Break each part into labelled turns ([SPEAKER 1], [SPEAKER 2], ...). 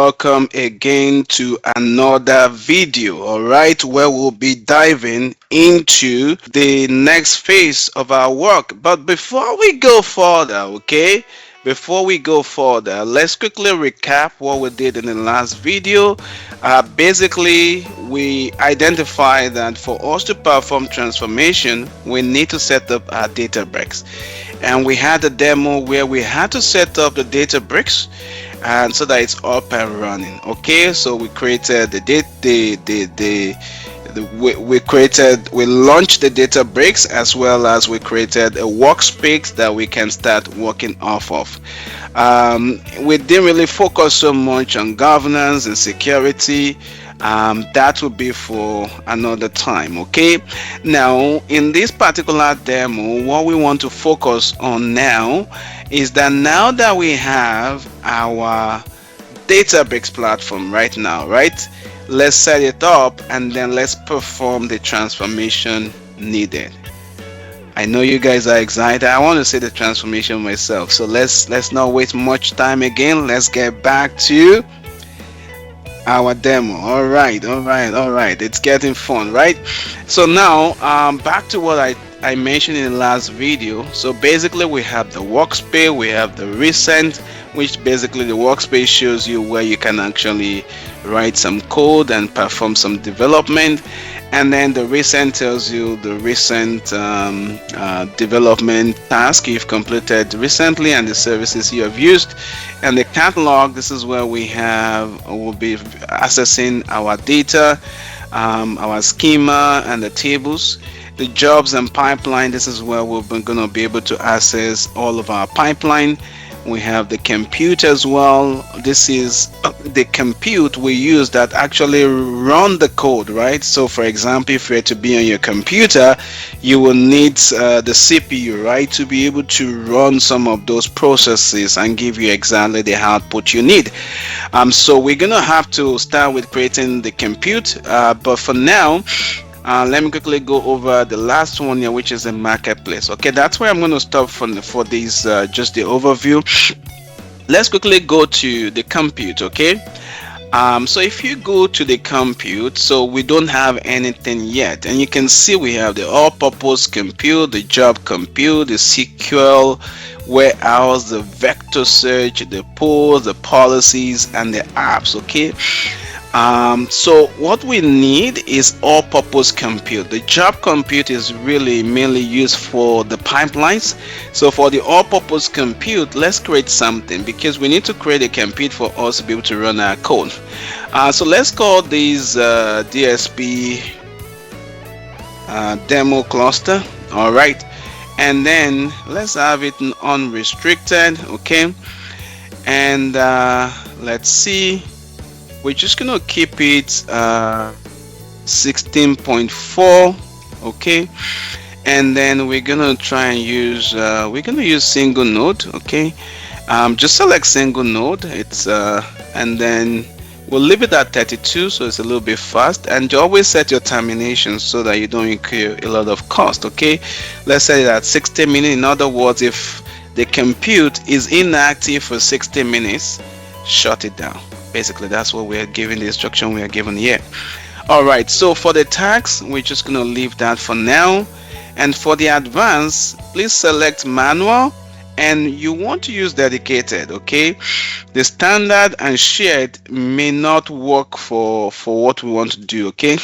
[SPEAKER 1] welcome again to another video, all right, where we'll be diving into the next phase of our work. But before we go further, okay, before we go further, let's quickly recap what we did in the last video. Basically, we identified that for us to perform transformation, we need to set up our Databricks. And we had a demo where we had to set up the Databricks and so that it's up and running. Okay, so we created we launched the Databricks, as well as we created a workspace that we can start working off of. We didn't really focus so much on governance and security. That will be for another time. Okay, now in this particular demo, what we want to focus on now is that now that we have our Databricks platform right now, right, let's set it up and then let's perform the transformation needed. I know you guys are excited. I want to see the transformation myself, so let's not waste much time again. Let's get back to our demo. All right, it's getting fun, right? So now back to what I mentioned in the last video. So basically we have the workspace, we have the recent, which basically the workspace shows you where you can actually write some code and perform some development, and then the recent tells you the recent development task you've completed recently and the services you have used. And the catalog, this is where we'll be accessing our data, our schema and the tables. The jobs and pipeline, this is where we're going to be able to access all of our pipeline. We have the compute as well. This is the compute we use that actually run the code, right? So for example, if you're to be on your computer, you will need the CPU, right, to be able to run some of those processes and give you exactly the output you need. So we're gonna have to start with creating the compute, but for now, let me quickly go over the last one here, which is the marketplace. Okay, that's where I'm going to stop for this just the overview. Let's quickly go to the compute. Okay, so if you go to the compute, so we don't have anything yet, and you can see we have the all-purpose compute, the job compute, the SQL warehouse, the vector search, the polls, the policies, and the apps. Okay, so what we need is all-purpose compute. The job compute is really mainly used for the pipelines. So for the all-purpose compute, let's create something, because we need to create a compute for us to be able to run our code. So let's call this DSP demo cluster. All right, and then let's have it unrestricted. Okay, and let's see. We're just gonna keep it 16.4. okay, and then we're gonna try and use single node. Okay, just select single node. It's and then we'll leave it at 32, so it's a little bit fast, and you always set your termination so that you don't incur a lot of cost. Okay, let's set it at 60 minutes. In other words, if the compute is inactive for 60 minutes, shut it down. Basically, that's what we're giving, the instruction we are given here. All right, so for the tags, we're just going to leave that for now. And for the advanced, please select manual, and you want to use dedicated. Okay, the standard and shared may not work for what we want to do. Okay,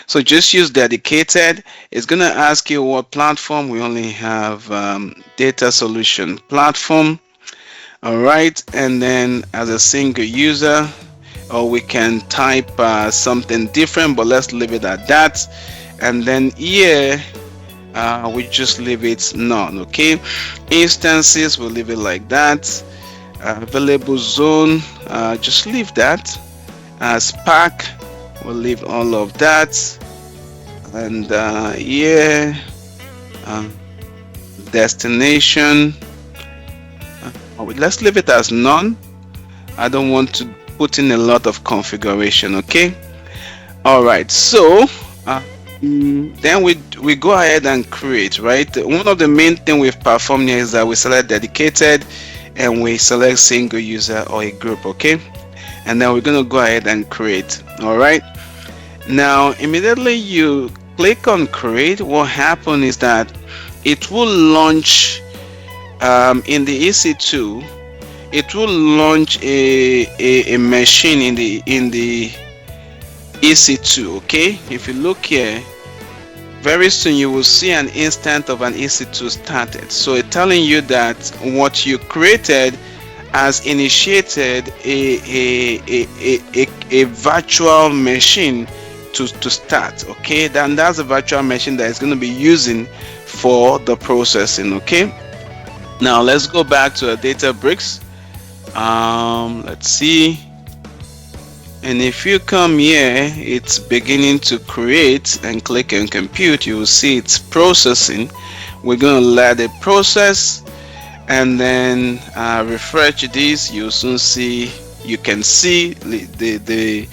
[SPEAKER 1] so just use dedicated. It's going to ask you what platform. We only have data solution platform. All right, and then as a single user, or we can type something different, but let's leave it at that. And then here we just leave it none. Okay, instances, we'll leave it like that. Available zone, just leave that. Spark, we'll leave all of that. And here destination, let's leave it as none. I don't want to put in a lot of configuration. Okay, all right, so then we go ahead and create, right? One of the main thing we've performed here is that we select dedicated and we select single user or a group. Okay, and then we're going to go ahead and create. All right, now immediately you click on create, what happens is that it will launch in the EC2. It will launch a machine in the EC2. Okay, if you look here, very soon you will see an instance of an EC2 started. So it's telling you that what you created has initiated a virtual machine to start. Okay, then that's a virtual machine that is going to be using for the processing. Okay, now let's go back to a Databricks. Let's see. And if you come here, it's beginning to create, and click on compute, you will see it's processing. We're going to let it process, and then refresh this. You'll soon see, you can see the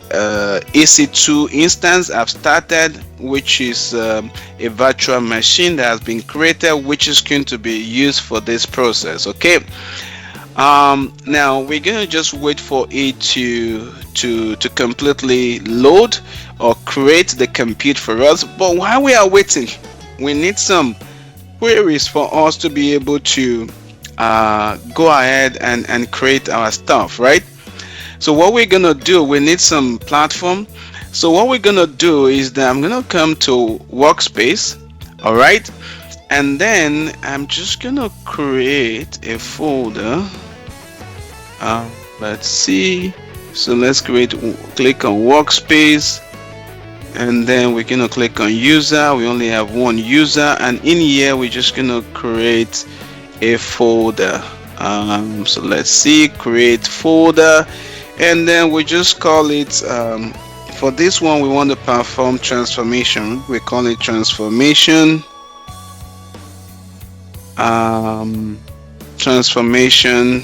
[SPEAKER 1] EC2 instance I've started, which is a virtual machine that has been created, which is going to be used for this process. Okay, now we're going to just wait for it to completely load or create the compute for us. But while we are waiting, we need some queries for us to be able to go ahead and create our stuff, right? So what we're gonna do, we need some platform. So what we're gonna do is that I'm gonna come to workspace, all right, and then I'm just gonna create a folder. Let's see. So let's click on workspace, and then we're gonna click on user. We only have one user, and in here we're just gonna create a folder. So let's see, create folder, and then we just call it, for this one we want to perform transformation. We call it transformation transformation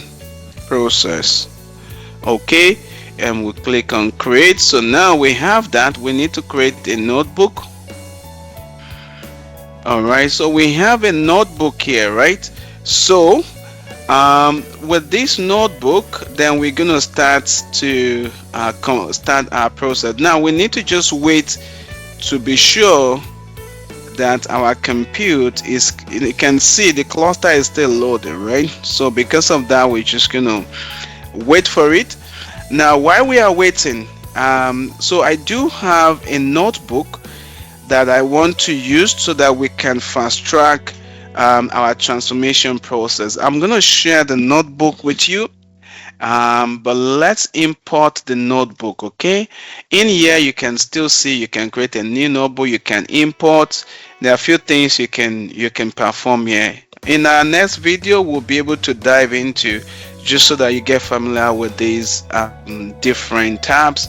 [SPEAKER 1] process. Okay, and we click on create. So now we have that. We need to create a notebook. All right, so we have a notebook here, right? So with this notebook, then we're gonna start to start our process. Now we need to just wait to be sure that our compute is, you can see the cluster is still loaded, right? So because of that, we're just gonna wait for it. Now while we are waiting, so I do have a notebook that I want to use so that we can fast track our transformation process. I'm going to share the notebook with you, but let's import the notebook. Okay, in here you can still see you can create a new notebook, you can import. There are a few things you can perform here. In our next video, we'll be able to dive into, just so that you get familiar with these different tabs.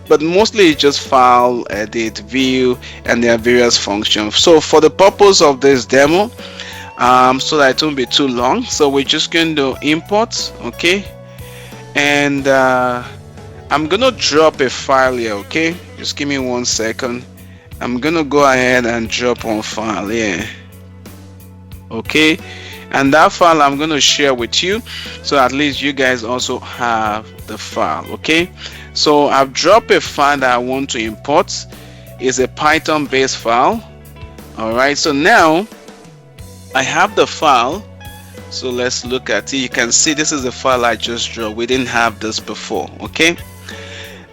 [SPEAKER 1] But mostly it's just file, edit, view, and there are various functions. So for the purpose of this demo, so that it won't be too long, so we're just going to import. Okay, and I'm gonna drop a file here. Okay, just give me 1 second. I'm gonna go ahead and drop one file here. Okay, and that file I'm going to share with you, so at least you guys also have the file. Okay, so I've dropped a file that I want to import. It's a Python based file. All right, so now I have the file, so let's look at it. You can see this is the file I just drew. We didn't have this before. Okay,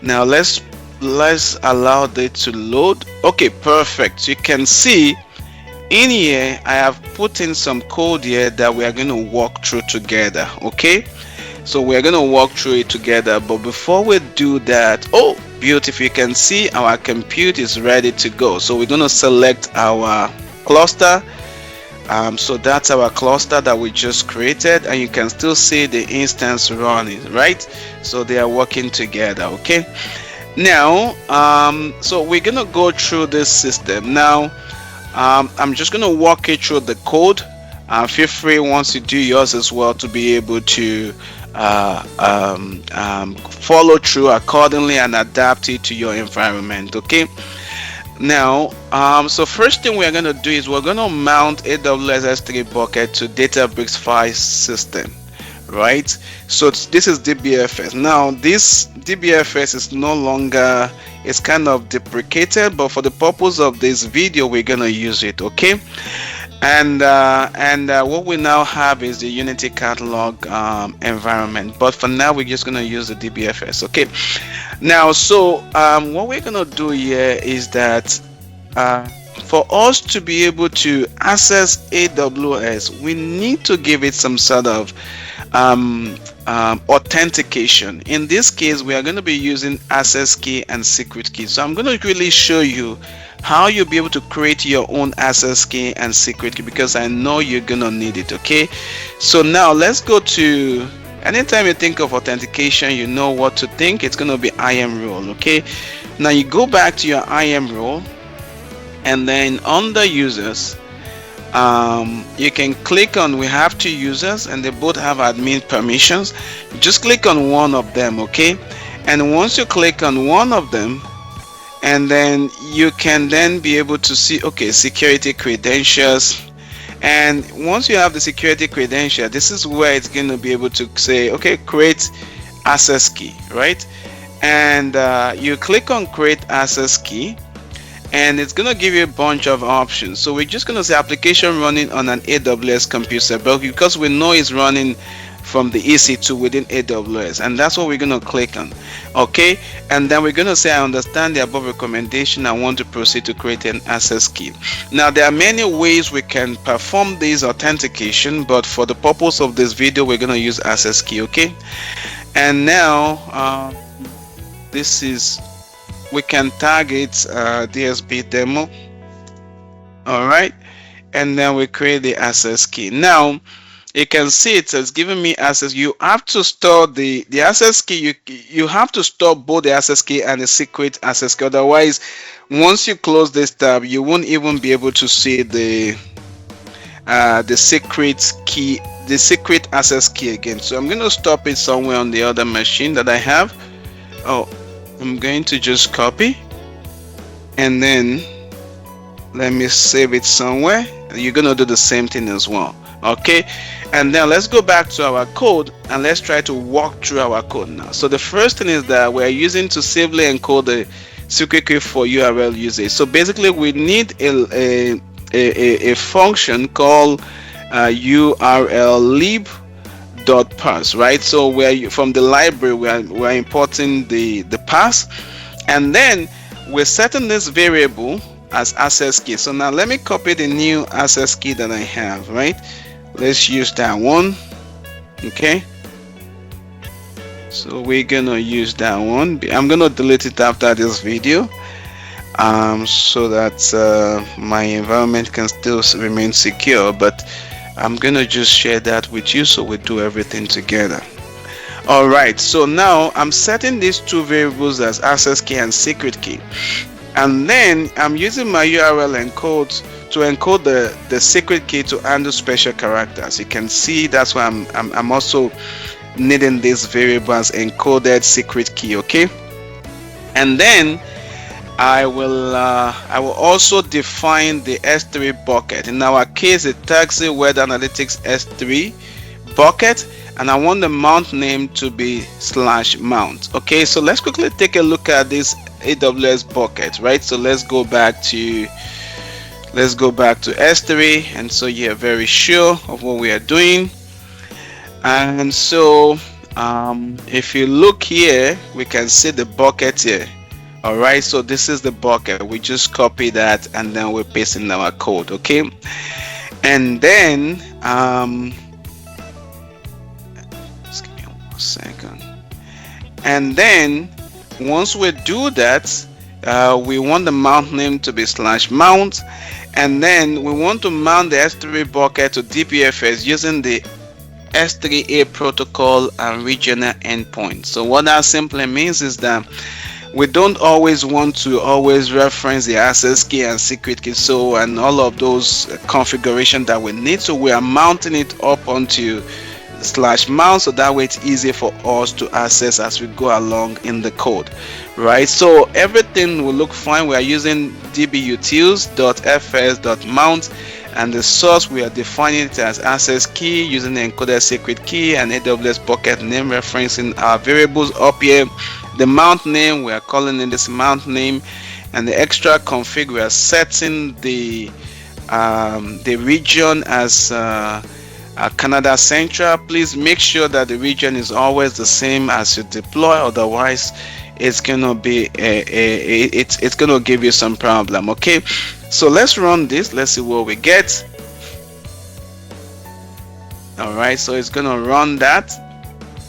[SPEAKER 1] now let's allow it to load. Okay, perfect. You can see in here I have put in some code here that we are going to walk through together. Okay, so we're going to walk through it together, but before we do that, oh beautiful, you can see our compute is ready to go. So we're going to select our cluster. So that's our cluster that we just created, and you can still see the instance running, right? So they are working together. Okay, now so we're going to go through this system now. I'm just going to walk you through the code. Feel free, once you do yours as well, to be able to follow through accordingly and adapt it to your environment. Okay, now so first thing we're going to do is we're going to mount AWS S3 bucket to Databricks file system, right? So this is DBFS. Now this DBFS is no longer, it's kind of deprecated, but for the purpose of this video we're gonna use it, okay? And what we now have is the Unity catalog environment, but for now we're just gonna use the DBFS, okay? Now, so what we're gonna do here is that for us to be able to access AWS, we need to give it some sort of authentication. In this case, we are going to be using access key and secret key. So I'm going to really show you how you'll be able to create your own access key and secret key, because I know you're going to need it, okay? So now let's go to, anytime you think of authentication, you know what to think. It's going to be IAM role, okay? Now you go back to your IAM role, and then under users, you can click on, we have two users and they both have admin permissions. Just click on one of them, okay? And once you click on one of them, and then you can then be able to see, okay, security credentials. And once you have the security credential, this is where it's going to be able to say, okay, create access key, right? And you click on create access key, and it's going to give you a bunch of options. So we're just going to say application running on an AWS computer, but because we know it's running from the EC2 within AWS, and that's what we're going to click on, okay? And then we're going to say I understand the above recommendation, I want to proceed to create an access key. Now there are many ways we can perform this authentication, but for the purpose of this video we're going to use access key, okay? And now this is, we can target DSP demo, all right? And then we create the access key. Now you can see it has given me access. You have to store the access key. You have to store both the access key and the secret access key. Otherwise, once you close this tab, you won't even be able to see the secret key, the secret access key again. So I'm going to stop it somewhere on the other machine that I have. Oh, I'm going to just copy, and then let me save it somewhere. You're going to do the same thing as well, okay? And then let's go back to our code and let's try to walk through our code now. So the first thing is that we're using to safely encode the secret key for URL usage. So basically we need a function called URL lib.parse, right? So we're from the library, we're importing the parse, and then we're setting this variable as access key. So now let me copy the new access key that I have, right? Let's use that one, okay? So we're gonna use that one. I'm gonna delete it after this video, so that my environment can still remain secure, but I'm gonna just share that with you so we do everything together. All right, so now I'm setting these two variables as access key and secret key, and then I'm using my URL encode to encode the secret key to handle special characters. You can see that's why I'm also needing this variable as encoded secret key, okay? And then I will also define the S3 bucket. In our case, the Taxi Weather Analytics S3 bucket, and I want the mount name to be /mount. Okay, so let's quickly take a look at this AWS bucket, right? So let's go back to S3, and so you're very sure of what we are doing. And so if you look here, we can see the bucket here. All right, so this is the bucket. We just copy that and then we paste in our code, okay? And then just give me 1 second. And then once we do that, we want the mount name to be /mount, and then we want to mount the S3 bucket to DBFS using the S3A protocol and regional endpoint. So what that simply means is that we don't always want to reference the access key and secret key, so and all of those configuration that we need, so we are mounting it up onto /mount, so that way it's easy for us to access as we go along in the code, right? So everything will look fine. We are using dbutils.fs.mount, and the source we are defining it as access key using the encoded secret key and AWS bucket name referencing our variables up here. The mount name, we are calling it this mount name, and the extra config, we are setting the region as Canada Central. Please make sure that the region is always the same as you deploy, otherwise it's gonna be it's gonna give you some problem. Okay, so let's run this. Let's see what we get. All right, so it's gonna run that.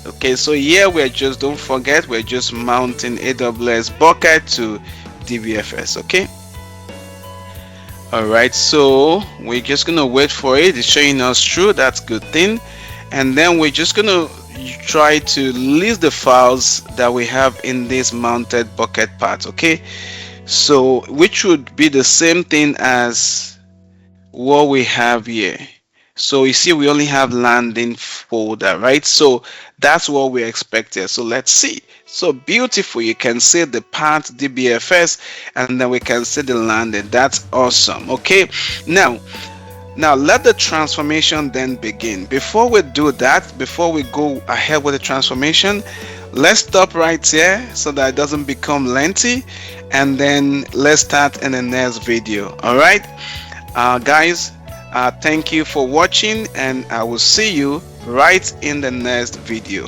[SPEAKER 1] Okay, so here we're just, don't forget, we're just mounting AWS bucket to DBFS. Okay, all right, so we're just gonna wait for it. It's showing us through. That's good thing. And then we're just gonna try to list the files that we have in this mounted bucket part. Okay, so which would be the same thing as what we have here. So you see we only have landing folder, right? So that's what we expected. So let's see. So beautiful. You can see the path DBFS, and then we can see the landing. That's awesome. Okay, now let the transformation then begin. Before we do that, before we go ahead with the transformation, let's stop right here so that it doesn't become lengthy, and then let's start in the next video. All right, guys, thank you for watching, and I will see you right in the next video.